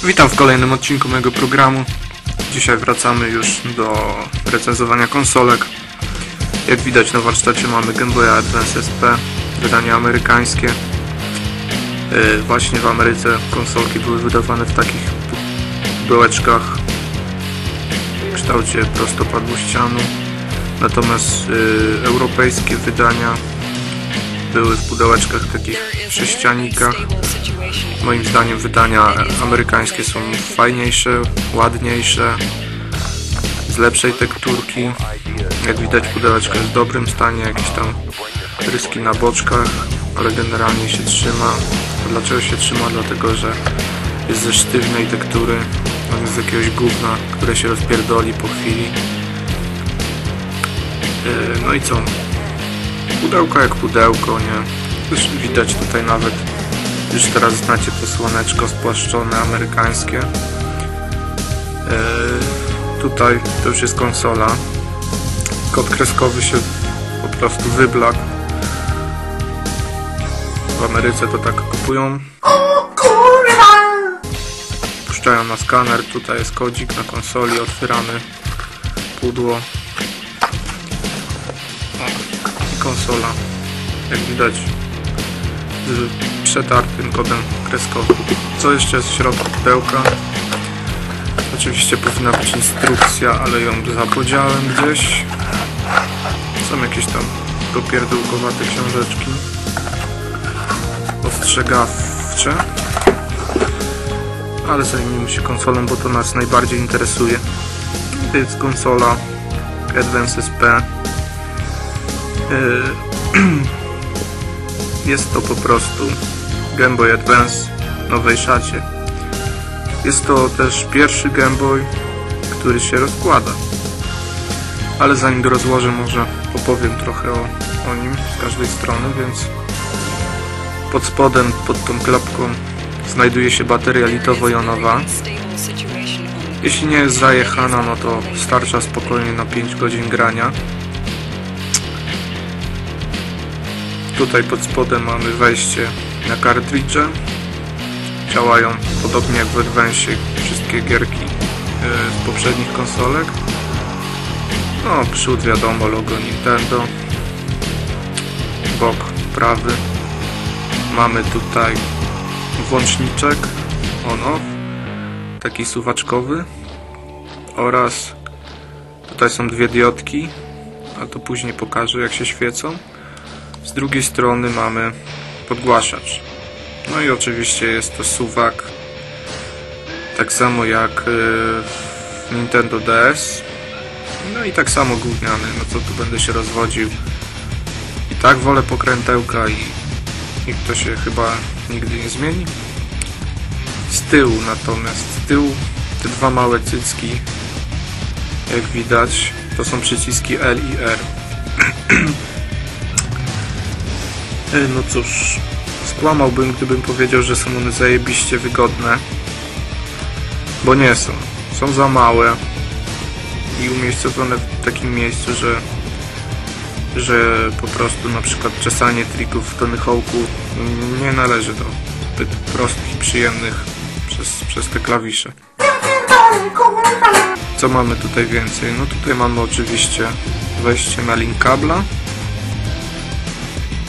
Witam w kolejnym odcinku mojego programu. Dzisiaj wracamy już do recenzowania konsolek. Jak widać na warsztacie mamy Game Boya Advance SP, wydanie amerykańskie. Właśnie w Ameryce konsolki były wydawane w takich pudełeczkach w kształcie prostopadłościanu. Natomiast europejskie wydania były w pudełeczkach takich sześcianikach. Moim zdaniem wydania amerykańskie są fajniejsze, ładniejsze, z lepszej tekturki. Jak widać pudełeczko jest w dobrym stanie, jakieś tam ryski na boczkach, ale generalnie się trzyma. A dlaczego się trzyma? Dlatego, że jest ze sztywnej tektury, z jakiegoś gówna, które się rozpierdoli po chwili. No i co? Pudełko jak pudełko, nie? Już widać tutaj nawet, już teraz znacie to słoneczko spłaszczone amerykańskie. Tutaj to już jest konsola. Kod kreskowy się po prostu wyblakł. W Ameryce to tak kupują. Puszczają na skaner, tutaj jest kodzik na konsoli, otwieramy pudło. I konsola, jak widać, z przetartym kodem kreskowym. Co jeszcze jest w środku pudełka? Oczywiście powinna być instrukcja, ale ją zapodziałem gdzieś. Są jakieś tam dopierdółkowate książeczki ostrzegawcze. Ale zajmijmy się konsolą, bo to nas najbardziej interesuje. To jest konsola Advance SP. Jest to po prostu Game Boy Advance w nowej szacie. Jest to też pierwszy Game Boy, który się rozkłada. Ale zanim go rozłożę, może opowiem trochę o nim z każdej strony, więc pod spodem, pod tą klapką znajduje się bateria litowo-jonowa. Jeśli nie jest zajechana, no to starcza spokojnie na 5 godzin grania. Tutaj pod spodem mamy wejście na kartridże. Działają podobnie jak w Advance wszystkie gierki z poprzednich konsolek. No, przód wiadomo, logo Nintendo. Bok prawy. Mamy tutaj włączniczek on-off, taki suwaczkowy. Oraz tutaj są dwie diodki, a to później pokażę, jak się świecą. Z drugiej strony mamy podgłaszacz. No i oczywiście jest to suwak, tak samo jak w Nintendo DS. No i tak samo gówniany, no co tu będę się rozwodził. I tak wolę pokrętełka i to się chyba nigdy nie zmieni. Z tyłu natomiast, z tyłu te dwa małe cycki, jak widać, to są przyciski L i R. No cóż, skłamałbym, gdybym powiedział, że są one zajebiście wygodne, bo nie są. Są za małe i umiejscowione w takim miejscu, że po prostu na przykład czesanie trików w Tony Hawk'u nie należy do zbyt prostych i przyjemnych przez te klawisze. Co mamy tutaj więcej? No tutaj mamy oczywiście wejście na link kabla.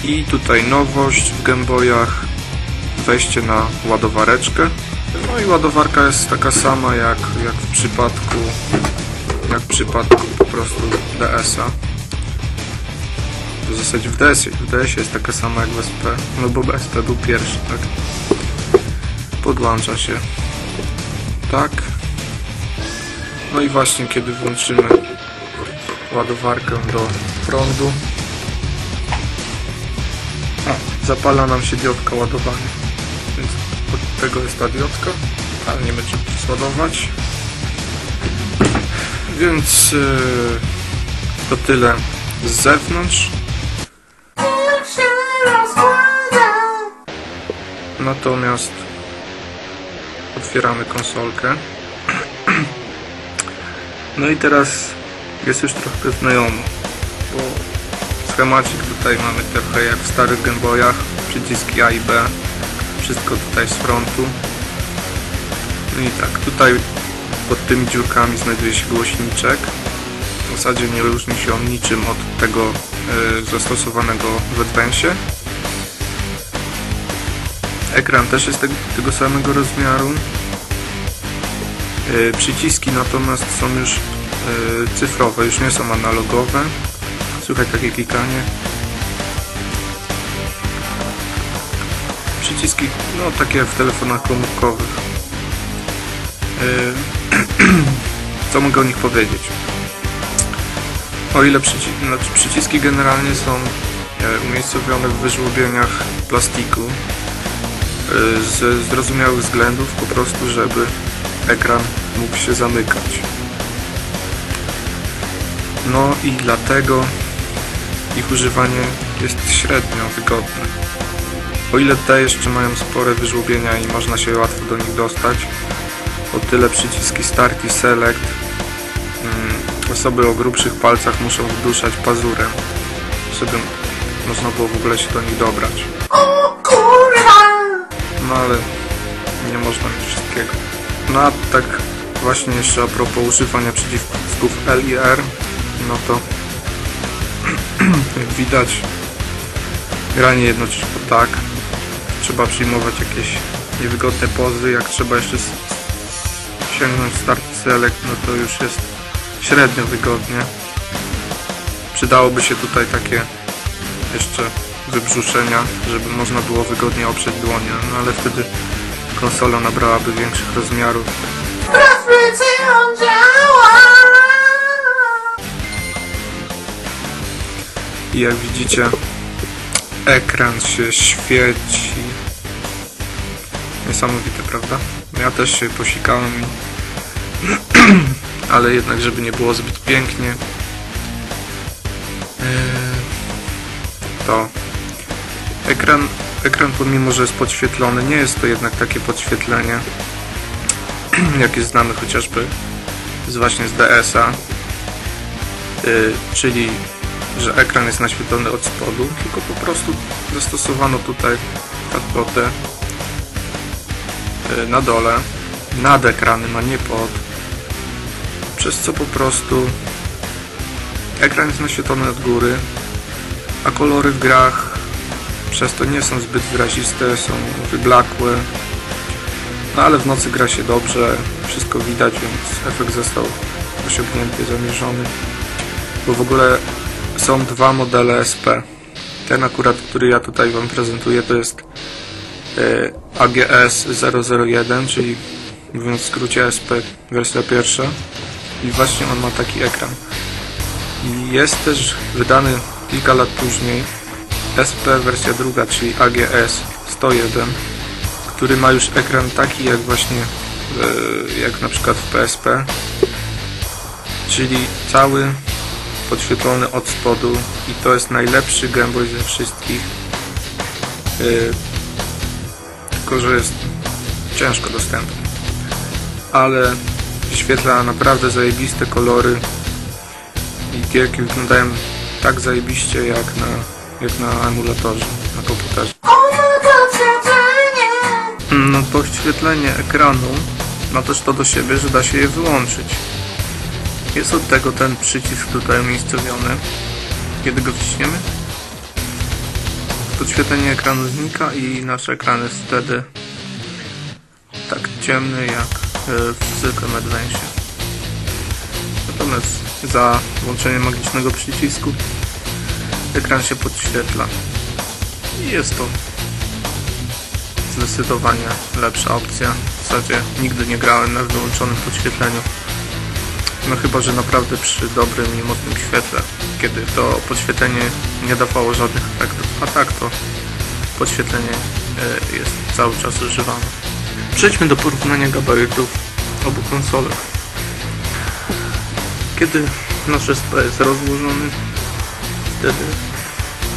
I tutaj nowość w Game Boyach, wejście na ładowareczkę. No i ładowarka jest taka sama jak w przypadku po prostu DS-a. W zasadzie w DS-ie jest taka sama jak w SP, no bo SP był pierwszy, tak? Podłącza się tak. No i właśnie kiedy włączymy ładowarkę do prądu, zapala nam się diodka ładowania, więc od tego jest ta diodka, ale nie będziemy ładować. Więc to tyle z zewnątrz. Natomiast otwieramy konsolkę. No i teraz jest już trochę znajomo, bo schemacik tutaj mamy trochę jak w starych Game Boyach, przyciski A i B, wszystko tutaj z frontu. No i tak, tutaj pod tymi dziurkami znajduje się głośniczek. W zasadzie nie różni się on niczym od tego zastosowanego w Advance'ie. Ekran też jest tego samego rozmiaru. Przyciski natomiast są już cyfrowe, już nie są analogowe. Słychać takie klikanie. Przyciski, no takie jak w telefonach komórkowych. Co mogę o nich powiedzieć? O ile przyciski generalnie są umiejscowione w wyżłobieniach plastiku z zrozumiałych względów, po prostu żeby ekran mógł się zamykać. No i dlatego ich używanie jest średnio wygodne. O ile te jeszcze mają spore wyżłobienia i można się łatwo do nich dostać, o tyle przyciski Start i Select osoby o grubszych palcach muszą wduszać pazurem, żeby można było w ogóle się do nich dobrać. No ale nie można mieć wszystkiego. No a tak właśnie jeszcze a propos używania przycisków L i R, no to jak widać, granie jednocześnie tak, trzeba przyjmować jakieś niewygodne pozy, jak trzeba jeszcze sięgnąć Start Select, no to już jest średnio wygodnie. Przydałoby się tutaj takie jeszcze wybrzuszenia, żeby można było wygodnie oprzeć dłonie, no ale wtedy konsola nabrałaby większych rozmiarów. I jak widzicie, ekran się świeci. Niesamowite, prawda? Ja też się posikałem, ale jednak, żeby nie było zbyt pięknie, to ekran pomimo, że jest podświetlony, nie jest to jednak takie podświetlenie, jakie znamy chociażby właśnie z DS-a, czyli że ekran jest naświetlony od spodu, tylko po prostu zastosowano tutaj katpotę na dole, nad ekranem, a nie pod, przez co po prostu ekran jest naświetlony od góry, a kolory w grach przez to nie są zbyt wyraziste, są wyblakłe, no ale w nocy gra się dobrze, wszystko widać, więc efekt został osiągnięty, zamierzony, bo w ogóle są dwa modele SP. Ten akurat, który ja tutaj Wam prezentuję, to jest AGS 001, czyli mówiąc w skrócie SP wersja pierwsza, i właśnie on ma taki ekran. I jest też wydany kilka lat później SP wersja druga, czyli AGS 101, który ma już ekran taki jak właśnie jak na przykład w PSP, czyli cały podświetlony od spodu, i to jest najlepszy Game Boy ze wszystkich, tylko że jest ciężko dostępny, ale wyświetla naprawdę zajebiste kolory i gierki wyglądają tak zajebiście jak na emulatorze, na komputerze. No podświetlenie ekranu ma też to do siebie, że da się je wyłączyć. Jest od tego ten przycisk tutaj umiejscowiony. Kiedy go wciśniemy, podświetlenie ekranu znika i nasz ekran jest wtedy tak ciemny jak w zwykłym Advance'ie. Natomiast za włączenie magicznego przycisku ekran się podświetla i jest to zdecydowanie lepsza opcja. W zasadzie nigdy nie grałem na wyłączonym podświetleniu. No chyba, że naprawdę przy dobrym i mocnym świetle, kiedy to podświetlenie nie dawało żadnych efektów, a tak to podświetlenie jest cały czas używane. Przejdźmy do porównania gabarytów obu konsolek. Kiedy nasz SP jest rozłożony, wtedy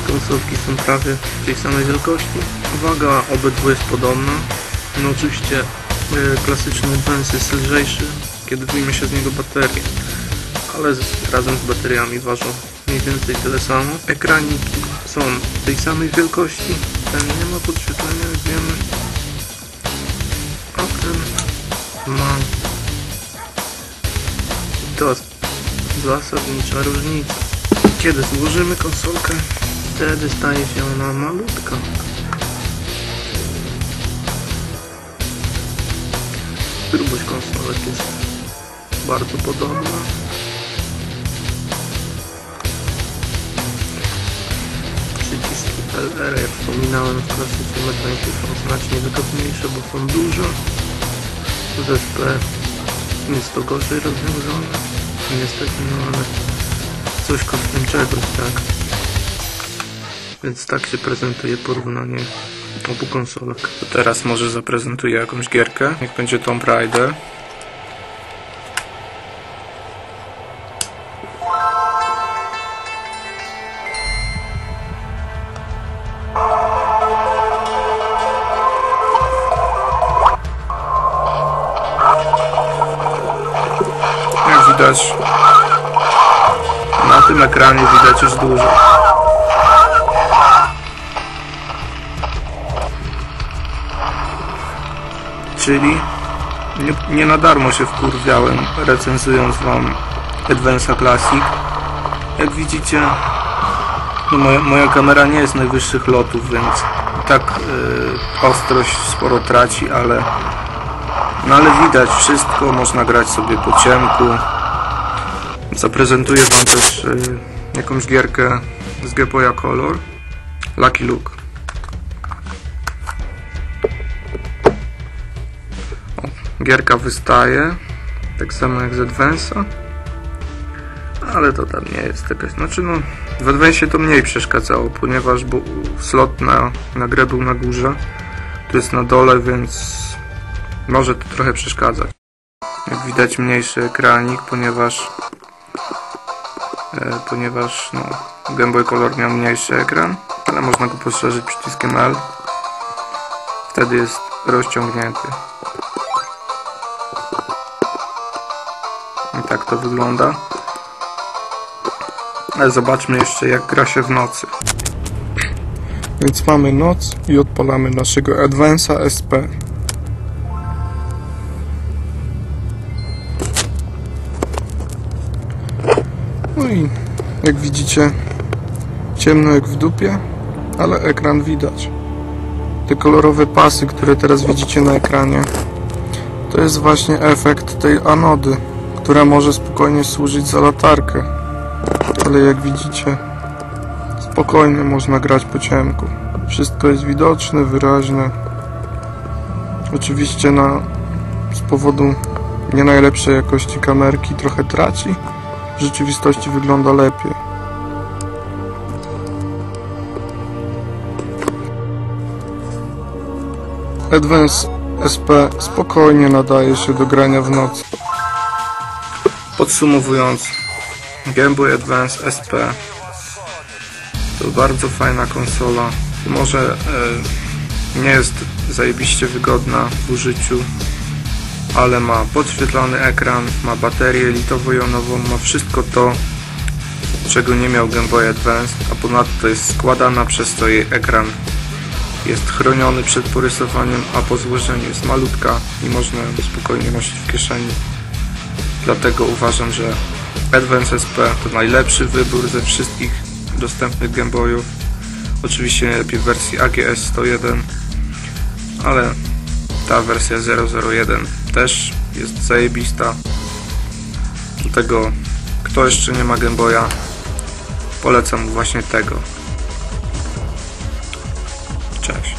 konsolki są prawie tej samej wielkości. Waga obydwu jest podobna. No oczywiście klasyczny Advance jest lżejszy, kiedy wyjmie się z niego baterię, ale razem z bateriami ważą mniej więcej tyle samo. Ekraniki są tej samej wielkości, ten nie ma podświetlenia, jak wiemy, a ten ma. To zasadnicza różnica. Kiedy złożymy konsolkę, wtedy staje się ona malutka. Grubość konsolek jest bardzo podobna. Przyciski LR, jak wspominałem, w klasyce mechaniki są znacznie wygodniejsze, bo są duże. W SP jest to gorzej rozwiązane. Niestety, no ale coś kosztem czegoś, tak? Więc tak się prezentuje porównanie obu konsolek. To teraz może zaprezentuję jakąś gierkę. Niech będzie Tomb Raider. Jak widać, na tym ekranie widać już dużo. Czyli nie na darmo się wkurwiałem, recenzując wam Advance'a Classic. Jak widzicie, no moja kamera nie jest najwyższych lotów, więc tak ostrość sporo traci, ale widać wszystko, można grać sobie po ciemku. Zaprezentuję wam też jakąś gierkę z Game Boya Color, Lucky Luke. Gierka wystaje, tak samo jak z Advance'a, ale to tam nie jest jakaś, znaczy no w Advance'ie to mniej przeszkadzało, ponieważ slot na grę był na górze, tu jest na dole, więc może to trochę przeszkadzać. Jak widać, mniejszy ekranik, ponieważ no, Game Boy Color miał mniejszy ekran, ale można go poszerzyć przyciskiem L, wtedy jest rozciągnięty. I tak to wygląda. Ale zobaczmy jeszcze, jak gra się w nocy. Więc mamy noc i odpalamy naszego Advance'a SP. No i jak widzicie, ciemno jak w dupie, ale ekran widać. Te kolorowe pasy, które teraz widzicie na ekranie, to jest właśnie efekt tej anody, która może spokojnie służyć za latarkę, ale jak widzicie, spokojnie można grać po ciemku. Wszystko jest widoczne, wyraźne. Oczywiście z powodu nie najlepszej jakości kamerki trochę traci, w rzeczywistości wygląda lepiej. Advance SP spokojnie nadaje się do grania w nocy. Podsumowując, Game Boy Advance SP to bardzo fajna konsola. Może nie jest zajebiście wygodna w użyciu, ale ma podświetlany ekran, ma baterię litowo-jonową, ma wszystko to, czego nie miał Game Boy Advance, a ponadto jest składana, przez co jej ekran jest chroniony przed porysowaniem, a po złożeniu jest malutka i można ją spokojnie nosić w kieszeni. Dlatego uważam, że Advance SP to najlepszy wybór ze wszystkich dostępnych Game Boyów. Oczywiście najlepiej w wersji AGS 101, ale ta wersja 001 też jest zajebista. Dlatego kto jeszcze nie ma Game Boya, polecam mu właśnie tego. Cześć.